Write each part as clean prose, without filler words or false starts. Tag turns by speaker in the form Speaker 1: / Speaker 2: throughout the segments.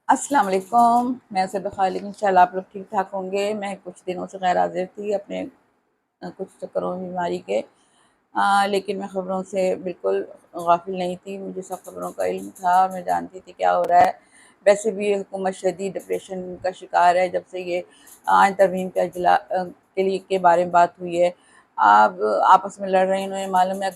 Speaker 1: अस्सलाम वालेकुम। मैं ज़ैबा खालिद, इंशाल्लाह आप लोग ठीक ठाक होंगे। मैं कुछ दिनों से गैर हाज़िर थी अपने कुछ चक्करों में बीमारी के, लेकिन मैं ख़बरों से बिल्कुल गाफ़िल नहीं थी। मुझे सब ख़बरों का इल्म था, मैं जानती थी क्या हो रहा है। वैसे भी हुकूमत शदीद डिप्रेशन का शिकार है जब से ये आइन तरमीम के के लिए के बारे में बात हुई है। अब आपस में लड़ रहे हैं, उन्हें मालूम है।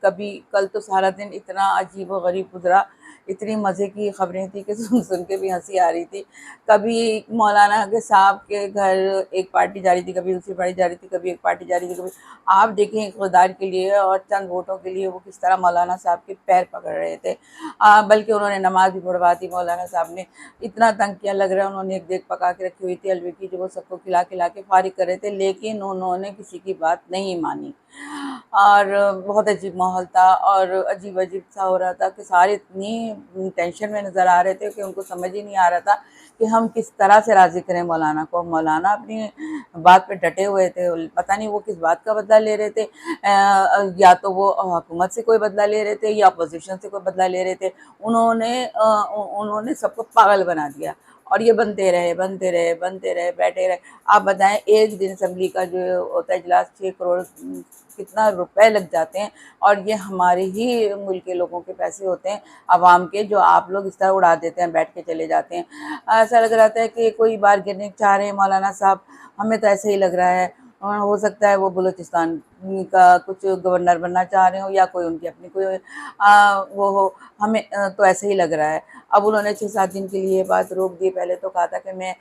Speaker 1: कभी कल तो सारा दिन इतना अजीब व गरीब गुजरा, इतनी मज़े की ख़बरें थी कि सुन सुन के भी हंसी आ रही थी। कभी मौलाना के साहब के घर एक पार्टी जा रही थी, कभी दूसरी पार्टी जा रही थी, कभी एक पार्टी जा रही थी, कभी आप देखें इक़्तिदार के लिए और चंद वोटों के लिए वो किस तरह मौलाना साहब के पैर पकड़ रहे थे। बल्कि उन्होंने नमाज भी पढ़वा दी। मौलाना साहब ने इतना तंग किया, लग रहा है उन्होंने एक देग पका के रखी हुई थी हलवे की, जो वो सबको खिला खिला के फारिग कर रहे थे, लेकिन उन्होंने किसी की बात नहीं मानी। और बहुत अजीब माहौल था और अजीब-अजीब सा हो रहा था कि सारे इतनी टेंशन में नज़र आ रहे थे कि उनको समझ ही नहीं आ रहा था कि हम किस तरह से राज़ी करें मौलाना को। मौलाना अपनी बात पे डटे हुए थे, पता नहीं वो किस बात का बदला ले रहे थे। या तो वो हुकूमत से कोई बदला ले रहे थे या अपोज़िशन से कोई बदला ले रहे थे। उन्होंने सबको पागल बना दिया और ये बनते रहे, बैठे रहे। आप बताएँ, एक दिन असेंबली का जो होता है इजलास, 6 करोड़ कितना रुपए लग जाते हैं, और ये हमारे ही मुल्क के लोगों के पैसे होते हैं, आवाम के, जो आप लोग इस तरह उड़ा देते हैं, बैठ के चले जाते हैं। ऐसा लग रहा था कि कोई बार गिरने चाह रहे हैं मौलाना साहब, हमें तो ऐसे ही लग रहा है। हो सकता है वो बलूचिस्तान का कुछ गवर्नर बनना चाह रहे हो या कोई उनकी अपनी कोई वो हो, हमें तो ऐसे ही लग रहा है। अब उन्होंने 6-7 दिन के लिए ये बात रोक दी। पहले तो कहा था कि मैं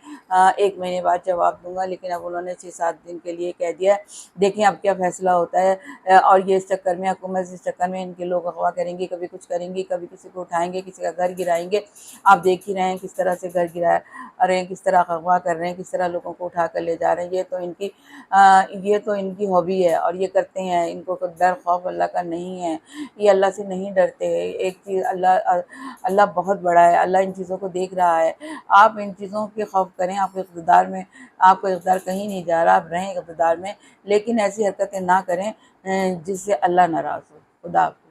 Speaker 1: 1 महीने बाद जवाब दूँगा, लेकिन अब उन्होंने 6-7 दिन के लिए कह दिया है। देखें अब क्या फ़ैसला होता है। और ये इस चक्कर में हुकूमत, इस चक्कर में इनके लोग अगवा करेंगी, कभी कुछ करेंगी, कभी किसी को उठाएँगे, किसी का घर गिराएँगे। आप देख ही रहे हैं किस तरह से घर गिरा रहे हैं, किस तरह अगवा कर रहे हैं, किस तरह लोगों को उठा कर ले जा रहे हैं। ये तो इनकी हॉबी है और ये करते हैं। इनको कोई डर खौफ अल्लाह का नहीं है, ये अल्लाह से नहीं डरते। एक चीज़, अल्लाह बहुत बड़ा है, अल्लाह इन चीज़ों को देख रहा है। आप इन चीज़ों के खौफ करें, आपके इक़्तिदार में, आपका इक़्तिदार कहीं नहीं जा रहा, आप रहें इक़्तिदार में, लेकिन ऐसी हरकतें ना करें जिससे अल्लाह नाराज़ हो। खुदा हाफ़िज़।